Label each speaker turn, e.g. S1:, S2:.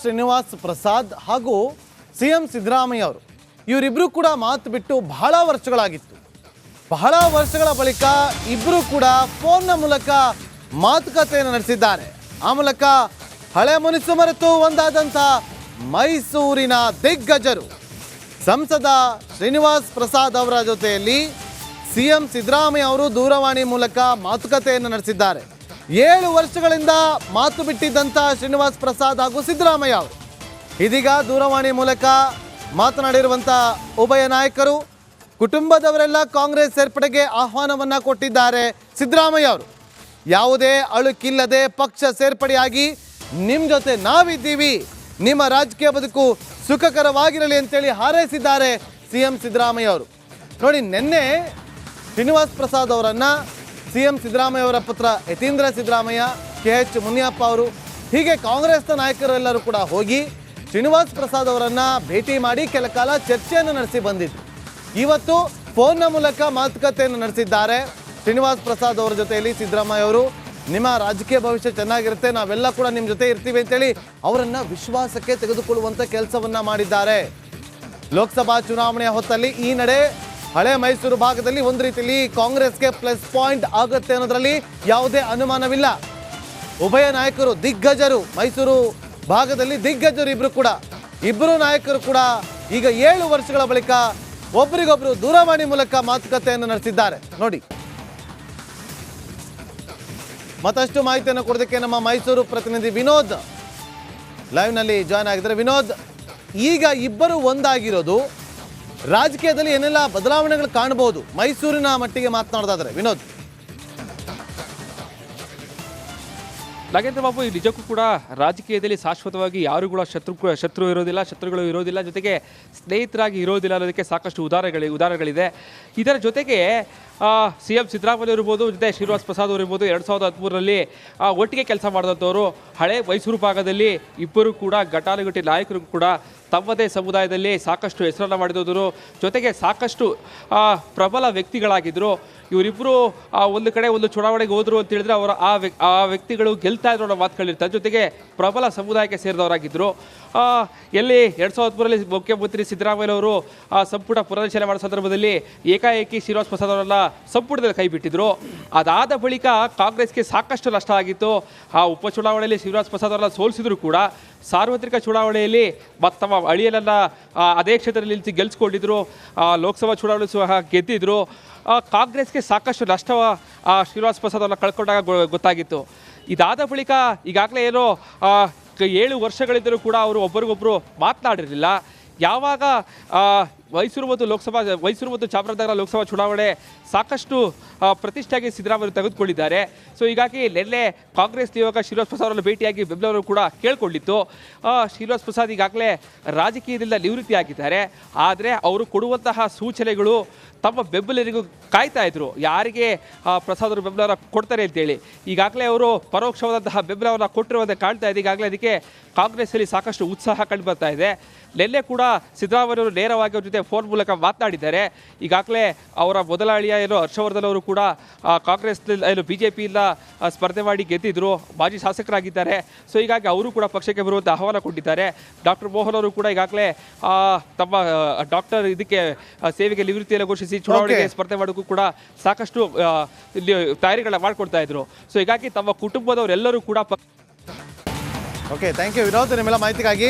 S1: ಶ್ರೀನಿವಾಸ್ ಪ್ರಸಾದ್ ಹಾಗೂ ಸಿಎಂ ಸಿದ್ದರಾಮಯ್ಯ ಅವರು ಇವರಿಬ್ಬರು ಕೂಡ ಮಾತು ಬಿಟ್ಟು ಬಹಳ ವರ್ಷಗಳಾಗಿತ್ತು. ಬಹಳ ವರ್ಷಗಳ ಬಳಿಕ ಇಬ್ಬರು ಕೂಡ ಫೋನ್ನ ಮೂಲಕ ಮಾತುಕತೆಯನ್ನು ನಡೆಸಿದ್ದಾರೆ. ಆ ಮೂಲಕ ಹಳೆ ಮುನಿಸು ಮರೆತು ಒಂದಾದಂಥ ಮೈಸೂರಿನ ದಿಗ್ಗಜರು ಸಂಸದ ಶ್ರೀನಿವಾಸ್ ಪ್ರಸಾದ್ ಅವರ ಜೊತೆಯಲ್ಲಿ ಸಿಎಂ ಸಿದ್ದರಾಮಯ್ಯ ಅವರು ದೂರವಾಣಿ ಮೂಲಕ ಮಾತುಕತೆಯನ್ನು ನಡೆಸಿದ್ದಾರೆ. 7 ವರ್ಷಗಳಿಂದ ಮಾತು ಬಿಟ್ಟಿದ್ದಂಥ ಶ್ರೀನಿವಾಸ್ ಪ್ರಸಾದ್ ಹಾಗೂ ಸಿದ್ದರಾಮಯ್ಯ ಅವರು ಇದೀಗ ದೂರವಾಣಿ ಮೂಲಕ ಮಾತನಾಡಿರುವಂಥ ಉಭಯ ನಾಯಕರು ಕುಟುಂಬದವರೆಲ್ಲ ಕಾಂಗ್ರೆಸ್ ಸೇರ್ಪಡೆಗೆ ಆಹ್ವಾನವನ್ನು ಕೊಟ್ಟಿದ್ದಾರೆ. ಸಿದ್ದರಾಮಯ್ಯ ಅವರು ಯಾವುದೇ ಅಳುಕಿಲ್ಲದೆ ಪಕ್ಷ ಸೇರ್ಪಡೆಯಾಗಿ ನಿಮ್ಮ ಜೊತೆ ನಾವಿದ್ದೀವಿ, ನಿಮ್ಮ ರಾಜಕೀಯ ಬದುಕು ಸುಖಕರವಾಗಿರಲಿ ಅಂತೇಳಿ ಹಾರೈಸಿದ್ದಾರೆ ಸಿಎಂ ಸಿದ್ದರಾಮಯ್ಯ ಅವರು. ನೋಡಿ, ನಿನ್ನೆ ಶ್ರೀನಿವಾಸ್ ಪ್ರಸಾದ್ ಅವರನ್ನು ಸಿಎಂ ಸಿದ್ದರಾಮಯ್ಯ ಅವರ ಪುತ್ರ ಯತೀಂದ್ರ ಸಿದ್ದರಾಮಯ್ಯ, KH ಮುನಿಯಪ್ಪ ಅವರು ಹೀಗೆ ಕಾಂಗ್ರೆಸ್ನ ನಾಯಕರೆಲ್ಲರೂ ಕೂಡ ಹೋಗಿ ಶ್ರೀನಿವಾಸ್ ಪ್ರಸಾದ್ ಅವರನ್ನು ಭೇಟಿ ಮಾಡಿ ಕೆಲ ಕಾಲ ಚರ್ಚೆಯನ್ನು ನಡೆಸಿ ಬಂದಿದ್ರು. ಇವತ್ತು ಫೋನ್ನ ಮೂಲಕ ಮಾತುಕತೆಯನ್ನು ನಡೆಸಿದ್ದಾರೆ ಶ್ರೀನಿವಾಸ್ ಪ್ರಸಾದ್ ಅವರ ಜೊತೆಯಲ್ಲಿ ಸಿದ್ದರಾಮಯ್ಯ ಅವರು. ನಿಮ್ಮ ರಾಜಕೀಯ ಭವಿಷ್ಯ ಚೆನ್ನಾಗಿರುತ್ತೆ, ನಾವೆಲ್ಲ ಕೂಡ ನಿಮ್ಮ ಜೊತೆ ಇರ್ತೀವಿ ಅಂತೇಳಿ ಅವರನ್ನು ವಿಶ್ವಾಸಕ್ಕೆ ತೆಗೆದುಕೊಳ್ಳುವಂಥ ಕೆಲಸವನ್ನು ಮಾಡಿದ್ದಾರೆ. ಲೋಕಸಭಾ ಚುನಾವಣೆಯ ಹೊತ್ತಲ್ಲಿ ಈ ನಡೆ ಹಳೆ ಮೈಸೂರು ಭಾಗದಲ್ಲಿ ಒಂದು ರೀತಿಯಲ್ಲಿ ಕಾಂಗ್ರೆಸ್ಗೆ ಪ್ಲಸ್ ಪಾಯಿಂಟ್ ಆಗುತ್ತೆ ಅನ್ನೋದರಲ್ಲಿ ಯಾವುದೇ ಅನುಮಾನವಿಲ್ಲ. ಉಭಯ ನಾಯಕರು ದಿಗ್ಗಜರು, ಮೈಸೂರು ಭಾಗದಲ್ಲಿ ದಿಗ್ಗಜರು ಇಬ್ಬರು ನಾಯಕರು ಕೂಡ ಈಗ 7 ವರ್ಷಗಳ ಬಳಿಕ ಒಬ್ಬರಿಗೊಬ್ಬರು ದೂರವಾಣಿ ಮೂಲಕ ಮಾತುಕತೆಯನ್ನು ನಡೆಸಿದ್ದಾರೆ. ನೋಡಿ, ಮತ್ತಷ್ಟು ಮಾಹಿತಿಯನ್ನು ಕೊಡೋದಕ್ಕೆ ನಮ್ಮ ಮೈಸೂರು ಪ್ರತಿನಿಧಿ ವಿನೋದ್ ಲೈವ್ನಲ್ಲಿ ಜಾಯ್ನ್ ಆಗಿದ್ದಾರೆ. ವಿನೋದ್, ಈಗ ಇಬ್ಬರು ಒಂದಾಗಿರೋದು ರಾಜಕೀಯದಲ್ಲಿ ಏನೆಲ್ಲ ಬದಲಾವಣೆಗಳು ಕಾಣಬಹುದು ಮೈಸೂರಿನ ಮಟ್ಟಿಗೆ ಮಾತನಾಡೋದಾದ್ರೆ? ವಿನೋದ್.
S2: ನಾಗೇಂದ್ರ ಬಾಬು, ಈ ನಿಜಕ್ಕೂ ಕೂಡ ರಾಜಕೀಯದಲ್ಲಿ ಶಾಶ್ವತವಾಗಿ ಯಾರು ಕೂಡ ಶತ್ರುಗಳು ಇರೋದಿಲ್ಲ, ಜೊತೆಗೆ ಸ್ನೇಹಿತರಾಗಿ ಇರೋದಿಲ್ಲ ಅನ್ನೋದಕ್ಕೆ ಸಾಕಷ್ಟು ಉದಾಹರಣೆಗಳಿದೆ. ಇದರ ಜೊತೆಗೆ ಸಿಎಂ ಸಿದ್ದರಾಮಯ್ಯ ಇರ್ಬೋದು, ಜೊತೆ ಶ್ರೀನಿವಾಸ್ ಪ್ರಸಾದ್ ಅವರು ಇರ್ಬೋದು, 2013ರಲ್ಲಿ ಒಟ್ಟಿಗೆ ಕೆಲಸ ಮಾಡಿದಂಥವರು. ಹಳೆ ಮೈಸೂರು ಭಾಗದಲ್ಲಿ ಇಬ್ಬರು ಕೂಡ ಘಟಾನುಘಟಿ ನಾಯಕರು ಕೂಡ ತಮ್ಮದೇ ಸಮುದಾಯದಲ್ಲಿ ಸಾಕಷ್ಟು ಹೆಸರನ್ನು ಮಾಡಿದವರು, ಜೊತೆಗೆ ಸಾಕಷ್ಟು ಪ್ರಬಲ ವ್ಯಕ್ತಿಗಳಾಗಿದ್ದರು. ಇವರಿಬ್ಬರು ಒಂದು ಕಡೆ ಒಂದು ಚುನಾವಣೆಗೆ ಹೋದರು ಅಂತ ಹೇಳಿದ್ರೆ ಆ ವ್ಯಕ್ತಿಗಳು ಗೆಲ್ತಾ ಇದ್ರು ಅನ್ನೋ ಮಾತುಗಳಿರ್ತಾರೆ. ಜೊತೆಗೆ ಪ್ರಬಲ ಸಮುದಾಯಕ್ಕೆ ಸೇರಿದವರಾಗಿದ್ದರು. ಎಲ್ಲಿ 2013ರಲ್ಲಿ ಮುಖ್ಯಮಂತ್ರಿ ಸಿದ್ದರಾಮಯ್ಯನವರು ಸಂಪುಟ ಪುನರ್ರಚನೆ ಮಾಡೋ ಸಂದರ್ಭದಲ್ಲಿ ಏಕಾಏಕಿ ಶ್ರೀನಿವಾಸ್ ಪ್ರಸಾದ್ ಅವರನ್ನ ಸಂಪುಟದಲ್ಲಿ ಕೈ ಬಿಟ್ಟಿದ್ರು. ಅದಾದ ಬಳಿಕ ಕಾಂಗ್ರೆಸ್ಗೆ ಸಾಕಷ್ಟು ನಷ್ಟ ಆಗಿತ್ತು. ಆ ಉಪಚುನಾವಣೆಯಲ್ಲಿ ಶ್ರೀನಿವಾಸ್ ಪ್ರಸಾದ್ ಅವರನ್ನ ಸೋಲಿಸಿದ್ರು ಕೂಡ ಸಾರ್ವತ್ರಿಕ ಚುನಾವಣೆಯಲ್ಲಿ ತಮ್ಮ ಅಳಿಯನನ್ನು ಅದೇ ಕ್ಷೇತ್ರದಲ್ಲಿ ನಿಲ್ಲಿಸಿ ಗೆಲ್ಲಿಸ್ಕೊಂಡಿದ್ರು. ಲೋಕಸಭಾ ಚುನಾವಣೆ ಸಹ ಗೆದ್ದಿದ್ರು. ಕಾಂಗ್ರೆಸ್ಗೆ ಸಾಕಷ್ಟು ನಷ್ಟ ಶ್ರೀನಿವಾಸ್ ಪ್ರಸಾದ್ ಅವರನ್ನ ಕಳ್ಕೊಂಡಾಗ ಗೊತ್ತಾಗಿತ್ತು. ಇದಾದ ಬಳಿಕ ಈಗಾಗಲೇ ಏನೋ 7 ವರ್ಷಗಳಿದ್ದರೂ ಕೂಡ ಅವರು ಒಬ್ಬರಿಗೊಬ್ಬರು ಮಾತನಾಡಿರಲಿಲ್ಲ. ಯಾವಾಗ ಮೈಸೂರು ಮತ್ತು ಚಾಮರಾಜನಗರ ಲೋಕಸಭಾ ಚುನಾವಣೆ ಸಾಕಷ್ಟು ಪ್ರತಿಷ್ಠೆಯಾಗಿ ಸಿದ್ದರಾಮಯ್ಯ ತೆಗೆದುಕೊಂಡಿದ್ದಾರೆ. ಸೊ ಹೀಗಾಗಿ ನಿನ್ನೆ ಕಾಂಗ್ರೆಸ್ ನಿಯೋಗ ಶ್ರೀನಿವಾಸ್ ಪ್ರಸಾದ್ ಅವರನ್ನು ಭೇಟಿಯಾಗಿ ಬೆಂಬಲವರು ಕೂಡ ಕೇಳಿಕೊಂಡಿತ್ತು. ಶ್ರೀನಿವಾಸ್ ಪ್ರಸಾದ್ ಈಗಾಗಲೇ ರಾಜಕೀಯದಿಂದ ನಿವೃತ್ತಿಯಾಗಿದ್ದಾರೆ. ಆದರೆ ಅವರು ಕೊಡುವಂತಹ ಸೂಚನೆಗಳು ತಮ್ಮ ಬೆಂಬಲಿಗರಿಗೂ ಕಾಯ್ತಾ ಇದ್ರು, ಯಾರಿಗೆ ಪ್ರಸಾದ್ ಅವರು ಬೆಂಬಲ ಕೊಡ್ತಾರೆ ಅಂತೇಳಿ. ಈಗಾಗಲೇ ಅವರು ಪರೋಕ್ಷವಾದಂತಹ ಬೆಂಬಲವನ್ನು ಕೊಟ್ಟಿರುವಂತೆ ಕಾಣ್ತಾ ಇದೆ. ಈಗಾಗಲೇ ಅದಕ್ಕೆ ಕಾಂಗ್ರೆಸ್ಸಲ್ಲಿ ಸಾಕಷ್ಟು ಉತ್ಸಾಹ ಕಂಡು ಬರ್ತಾ ಇದೆ. ನಿನ್ನೆ ಕೂಡ ಸಿದ್ದರಾಮಯ್ಯವರು ನೇರವಾಗಿ ಅವ್ರ ಜೊತೆ ಫೋನ್ ಮೂಲಕ ಮಾತನಾಡಿದ್ದಾರೆ. ಈಗಾಗಲೇ ಅವರ ಮೊದಲ ಅಳಿಯ ಹರ್ಷವರ್ಧನ್ ಅವರು ಕೂಡ ಕಾಂಗ್ರೆಸ್ BJPಯಿಂದ ಸ್ಪರ್ಧೆ ಮಾಡಿ ಗೆದ್ದಿದ್ರು, ಮಾಜಿ ಶಾಸಕರಾಗಿದ್ದಾರೆ. ಸೊ ಹೀಗಾಗಿ ಅವರು ಕೂಡ ಪಕ್ಷಕ್ಕೆ ಬರುವಂಥ ಆಹ್ವಾನ ಕೊಟ್ಟಿದ್ದಾರೆ. ಡಾಕ್ಟರ್ ಮೋಹನ್ ಅವರು ಕೂಡ ಈಗಾಗಲೇ ತಮ್ಮ ಡಾಕ್ಟರ್ ಇದಕ್ಕೆ ಸೇವೆಗೆ ನಿವೃತ್ತಿಯನ್ನು ಘೋಷಿಸಿ ಚುನಾವಣೆಗೆ ಸ್ಪರ್ಧೆ ಮಾಡೋಕ್ಕೂ ಕೂಡ ಸಾಕಷ್ಟು ತಯಾರಿಗಳನ್ನ ಮಾಡಿಕೊಡ್ತಾ ಇದ್ರು. ಸೊ ಹೀಗಾಗಿ ತಮ್ಮ ಕುಟುಂಬದವರೆಲ್ಲರೂ ಕೂಡ
S1: ಓಕೆ, ಥ್ಯಾಂಕ್ ಯು ವಿನೋದ್, ನಿಮ್ಮೆಲ್ಲ ಮಾಹಿತಿಗಾಗಿ.